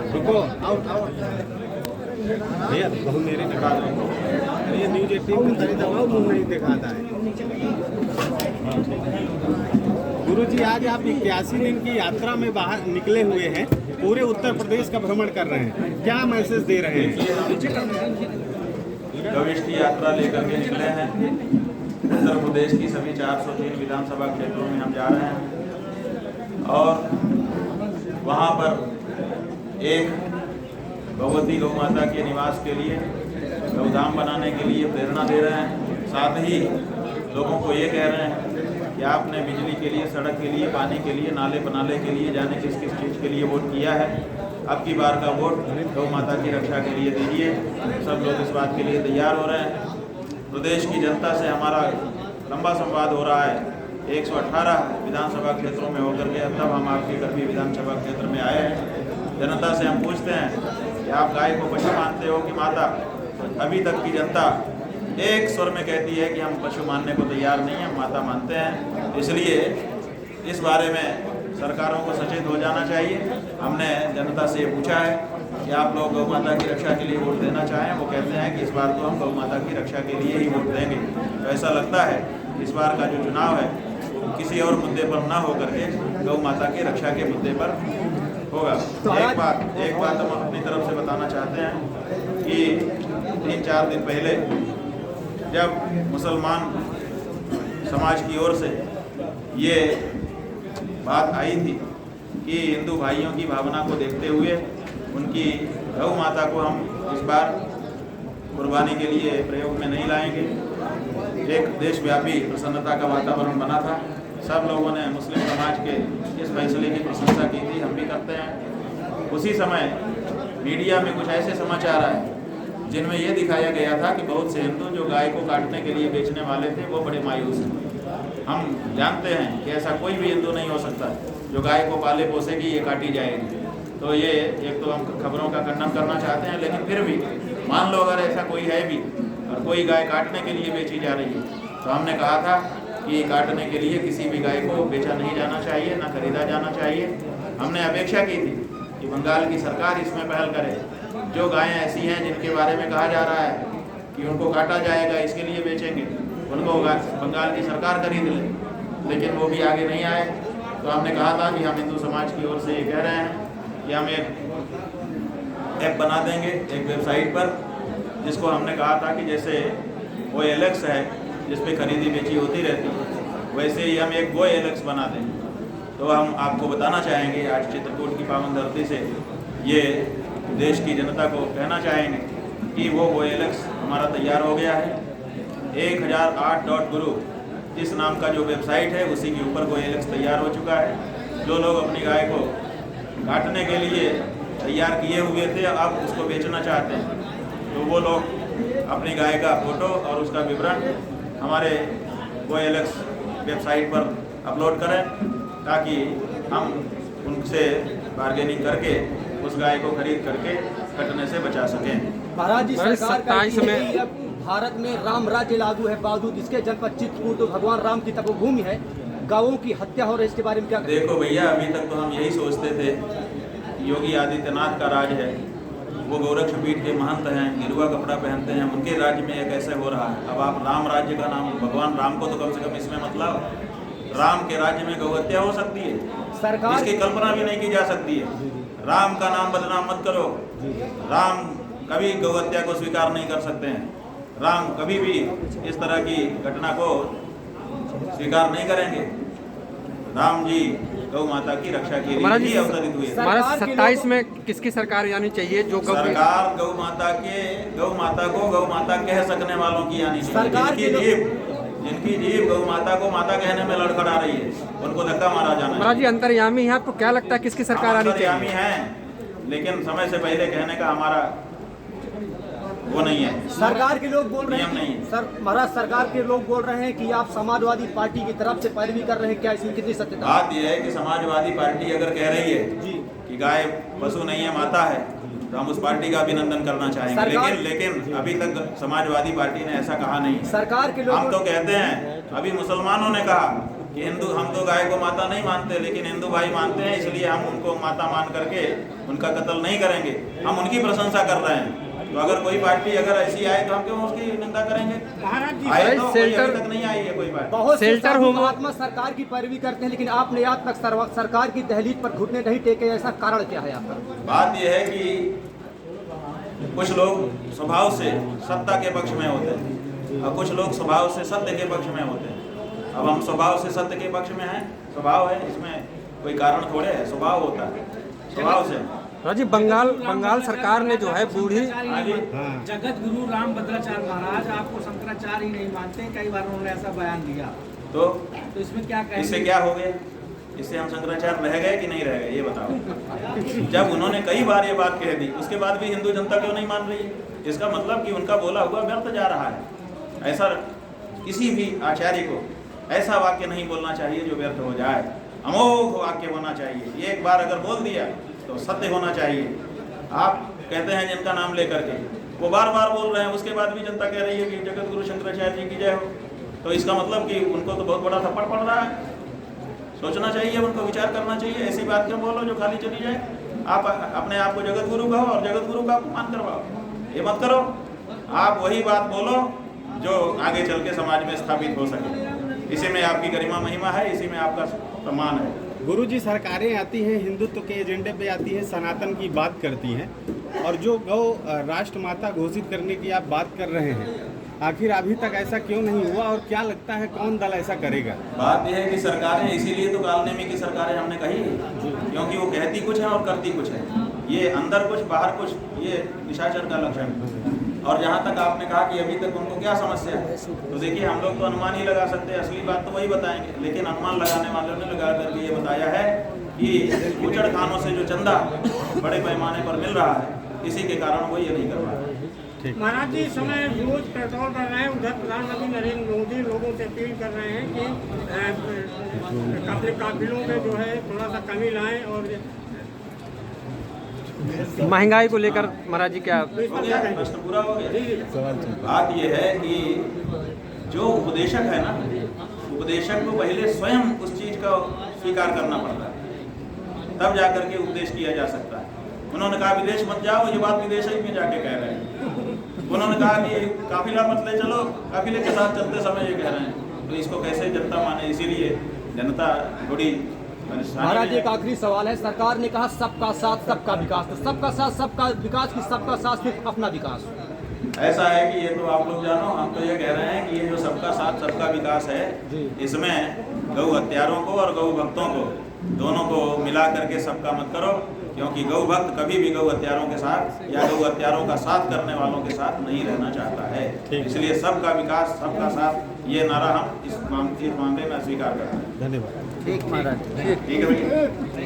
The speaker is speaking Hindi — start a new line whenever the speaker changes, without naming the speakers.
रुको, आउट आउट भैया, बहु मेरे दिखा दो। ये न्यूज 18 पे तरी दबाओ, मुंह नहीं दिखाता है। गुरुजी, आज आप 81 दिन की यात्रा में बाहर निकले हुए हैं, पूरे उत्तर प्रदेश का भ्रमण कर रहे हैं, क्या मैसेज दे रहे हैं?
गविष्ठ यात्रा लेकर के निकले हैं। उत्तर प्रदेश की सभी 403 विधानसभा क्षेत्रों में हम जा रहे हैं और वहाँ पर एक भगवती गौ माता के निवास के लिए, गौधाम बनाने के लिए प्रेरणा दे रहे हैं। साथ ही लोगों को ये कह रहे हैं कि आपने बिजली के लिए, सड़क के लिए, पानी के लिए, नाले बनाने के लिए, जाने किस किस चीज़ के लिए वोट किया है, अब की बार का वोट गौ माता की रक्षा के लिए दीजिए। सब लोग इस बात के लिए तैयार हो रहे हैं। प्रदेश की जनता से हमारा लंबा संवाद हो रहा है 118 विधानसभा क्षेत्रों में होकर के, तब हम आपके कभी विधानसभा क्षेत्र में आए हैं। जनता से हम पूछते हैं कि आप गाय को पशु मानते हो कि माता? अभी तक की जनता एक स्वर में कहती है कि हम पशु मानने को तैयार नहीं हैं, माता मानते हैं। इसलिए इस बारे में सरकारों को सचेत हो जाना चाहिए। हमने जनता से पूछा है कि आप लोग गौ माता की रक्षा के लिए वोट देना चाहें, वो कहते हैं कि इस बार तो हम गौ माता की रक्षा के लिए ही वोट देंगे। तो ऐसा लगता है इस बार का जो चुनाव है वो किसी और मुद्दे पर ना हो करके गौ माता की रक्षा के मुद्दे पर होगा। एक बात हम अपनी तरफ से बताना चाहते हैं कि 3-4 दिन पहले जब मुसलमान समाज की ओर से ये बात आई थी कि हिंदू भाइयों की भावना को देखते हुए उनकी गौ माता को हम इस बार कुर्बानी के लिए प्रयोग में नहीं लाएंगे, एक देशव्यापी प्रसन्नता का वातावरण बना था। सब लोगों ने मुस्लिम समाज के इस फैसले की प्रशंसा की थी, हम भी करते हैं। उसी समय मीडिया में कुछ ऐसे समाचार आए जिनमें यह दिखाया गया था कि बहुत से हिंदू जो गाय को काटने के लिए बेचने वाले थे वो बड़े मायूस हैं। हम जानते हैं कि ऐसा कोई भी हिंदू नहीं हो सकता जो गाय को पाले पोसेगी ये काटी जाएगी। तो ये एक तो हम खबरों का खंडन करना चाहते हैं, लेकिन फिर भी मान लो अगर ऐसा कोई है भी और कोई गाय काटने के लिए बेची जा रही है, तो हमने कहा था कि काटने के लिए किसी भी गाय को बेचा नहीं जाना चाहिए, ना खरीदा जाना चाहिए। हमने अपेक्षा की थी कि बंगाल की सरकार इसमें पहल करे। जो गायें ऐसी हैं जिनके बारे में कहा जा रहा है कि उनको काटा जाएगा, इसके लिए बेचेंगे, उनको बंगाल की सरकार खरीद ले, लेकिन वो भी आगे नहीं आए। तो हमने कहा था कि हम हिंदू समाज की ओर से ये कह रहे हैं कि हम एक ऐप बना देंगे एक वेबसाइट पर, जिसको हमने कहा था कि जैसे OLX है जिस पे खरीदी बेची होती रहती है, वैसे ही हम एक GoLX बना देंगे। तो हम आपको बताना चाहेंगे आज चित्रकूट की पावन धरती से ये देश की जनता को कहना चाहेंगे कि वो GoLX हमारा तैयार हो गया है। 1008.guru इस नाम का जो वेबसाइट है उसी के ऊपर GoLX तैयार हो चुका है। जो लोग अपनी गाय को काटने के लिए तैयार किए हुए थे अब उसको बेचना चाहते हैं, तो वो लोग अपनी गाय का फोटो और उसका विवरण हमारे GoLX वेबसाइट पर अपलोड करें, ताकि हम उनसे बार्गेनिंग करके उस गाय को खरीद करके कटने से बचा सकें।
महाराज जी, सरकार कहती है कि अब भारत में राम राज्य लागू है, बावजूद इसके जनपद चित्रकूट तो भगवान राम की तपोभूमि है, गाँवों की हत्या हो रही है, इसके बारे में क्या?
देखो भैया, अभी तक तो हम यही सोचते थे योगी आदित्यनाथ का राज है, वो गोरक्ष पीठ के महंत हैं, गिरुआ कपड़ा पहनते हैं, उनके राज्य में एक ऐसे हो रहा है। अब आप राम राज्य का नाम, भगवान राम को तो कम से कम इसमें मतलब राम के राज्य में गौ हत्या हो सकती है? सरकार इसकी कल्पना भी नहीं की जा सकती है। राम का नाम बदनाम मत करो। राम कभी गौ हत्या को स्वीकार नहीं कर सकते हैं। राम कभी भी इस तरह की घटना को स्वीकार नहीं करेंगे। राम जी गौ माता की रक्षा के लिए ही अवतरित हुए।
27 में किसकी सरकार आनी चाहिए? जो
सरकार गौ माता को गौ माता कह सकने वालों की आनी चाहिए। जिनकी जीव गौ माता को माता कहने में लड़खड़ा रही है, उनको धक्का मारा जाना है।
महाराज जी, अंतर्यामी है, आपको क्या लगता है किसकी सरकार आनी चाहिए?
अंतर्यामी है, लेकिन समय से पहले कहने का हमारा वो नहीं है।
सरकार के लोग बोल रहे हैं
नहीं है।
महाराज, सरकार के लोग बोल रहे हैं कि आप समाजवादी पार्टी की तरफ से पैरवी कर रहे हैं, क्या इसमें कितनी सत्यता?
बात यह है कि समाजवादी पार्टी अगर कह रही है कि गाय पशु नहीं है, माता है, तो हम उस पार्टी का अभिनंदन करना चाहेंगे। लेकिन अभी तक समाजवादी पार्टी ने ऐसा कहा नहीं।
सरकार के लोग
हम तो कहते हैं, अभी मुसलमानों ने कहा कि हम तो गाय को माता नहीं मानते, लेकिन हिंदू भाई मानते हैं, इसलिए हम उनको माता मान करके उनका कत्ल नहीं करेंगे, हम उनकी प्रशंसा कर रहे हैं। तो अगर कोई पार्टी अगर ऐसी आए तो हम क्यों उसकी निंदा करेंगे? आए तो कोई अभी तक नहीं आई है कोई पार्टी।
बहुत से
शेल्टर
साधु
होम
महात्मा सरकार की पैरवी करते हैं, लेकिन आपने आज तक सरकार की दहलीज पर घुटने नहीं टेके, ऐसा कारण क्या है आपका?
बात यह है कि कुछ लोग स्वभाव से सत्ता के पक्ष में होते हैं और कुछ लोग स्वभाव से सत्य के पक्ष में होते हैं। अब हम स्वभाव से सत्य के पक्ष में हैं, स्वभाव है, इसमें कोई कारण थोड़े है, स्वभाव होता है, स्वभाव से।
राजी बंगाल सरकार ने जो है बूढ़ी
जगत गुरु राम भद्राचार्य महाराज आपको शंकराचार्य ही नहीं मानते, कई बार उन्होंने ऐसा बयान दिया,
तो
इसमें क्या कहेंगे?
इससे क्या हो गया? इससे हम शंकराचार्य रह गए कि नहीं रह गए, ये बताओ। जब उन्होंने कई बार ये बात कह दी, उसके बाद भी हिंदू जनता क्यों नहीं मान रही है? इसका मतलब कि उनका बोला हुआ व्यर्थ जा रहा है। ऐसा किसी भी आचार्य को ऐसा वाक्य नहीं बोलना चाहिए जो व्यर्थ हो जाए, अमोघ वाक्य होना चाहिए। एक बार अगर बोल दिया तो सत्य होना चाहिए। आप कहते हैं जिनका नाम लेकर के वो बार बार बोल रहे हैं, उसके बाद भी जनता कह रही है कि जगत गुरु शंकराचार्य जी की जय हो, तो इसका मतलब कि उनको तो बहुत बड़ा थप्पड़ पड़ रहा है। सोचना चाहिए, उनको विचार करना चाहिए। ऐसी बात क्यों बोलो जो खाली चली जाए? आप अपने आप को जगत गुरु कहो और जगत गुरु का अपमान करवाओ, ये मत करो। आप वही बात बोलो जो आगे चल के समाज में स्थापित हो सके। इसी में आपकी गरिमा महिमा है, इसी में आपका सम्मान है।
गुरुजी, सरकारें आती हैं, हिंदुत्व के एजेंडे पे आती हैं, सनातन की बात करती हैं, और जो गौ राष्ट्रमाता घोषित करने की आप बात कर रहे हैं, आखिर अभी तक ऐसा क्यों नहीं हुआ और क्या लगता है कौन दल ऐसा करेगा?
बात यह है कि सरकारें, इसीलिए तो कालनेमी की सरकारें हमने कही, क्योंकि वो कहती कुछ है और करती कुछ है। ये अंदर कुछ बाहर कुछ, ये निशाचर का लक्षण है। और जहाँ तक आपने कहा कि अभी तक उनको क्या समस्या है, तो देखिए हम लोग तो अनुमान ही लगा सकते हैं, असली बात तो वही बताएंगे, लेकिन अनुमान लगाने वालों ने लगा करके ये बताया है कि उजड़ खानों से जो चंदा बड़े पैमाने पर मिल रहा है, इसी के कारण वो ये नहीं कर पा रहे।
महाराज जी, इस समय रोज पेट्रोल बढ़ रहे हैं, उधर प्रधानमंत्री नरेंद्र मोदी लोगों से अपील कर रहे हैं कि अपने काफिलों में जो है थोड़ा सा कमी लाएं, और
महंगाई को लेकर महाराज जी क्या?
हो गया, प्रश्न पूरा हो गया। बात यह है कि जो उपदेशक है ना, उपदेशक को पहले स्वयं उस चीज का स्वीकार करना पड़ता है, तब जाकर के उपदेश किया जा सकता है। उन्होंने कहा विदेश मत जाओ, ये बात विदेश ही में जाके कह रहे हैं। उन्होंने कहा कि काफिला मत ले चलो, काफिले के साथ चलते समय ये कह रहे हैं, तो इसको कैसे जनता माने? इसीलिए जनता थोड़ी
महाराज, एक आखिरी सवाल है। सरकार ने कहा सबका साथ सबका विकास, तो सबका साथ सबका विकास की सबका साथ सिर्फ अपना विकास?
ऐसा है कि ये तो आप लोग जानो, हम तो ये कह रहे हैं कि ये जो सबका साथ सबका विकास है, इसमें गौ हत्यारों को और गौ भक्तों को दोनों को मिला करके सबका मत करो, क्योंकि गौ भक्त कभी भी गौ हत्यारों के साथ या गौ हत्यारों का साथ करने वालों के साथ नहीं रहना चाहता है। इसलिए सबका विकास सबका साथ, ये नारा हम इस मामले में स्वीकार करते हैं।
धन्यवाद।
ठीक महाराज,
ठीक है भैया।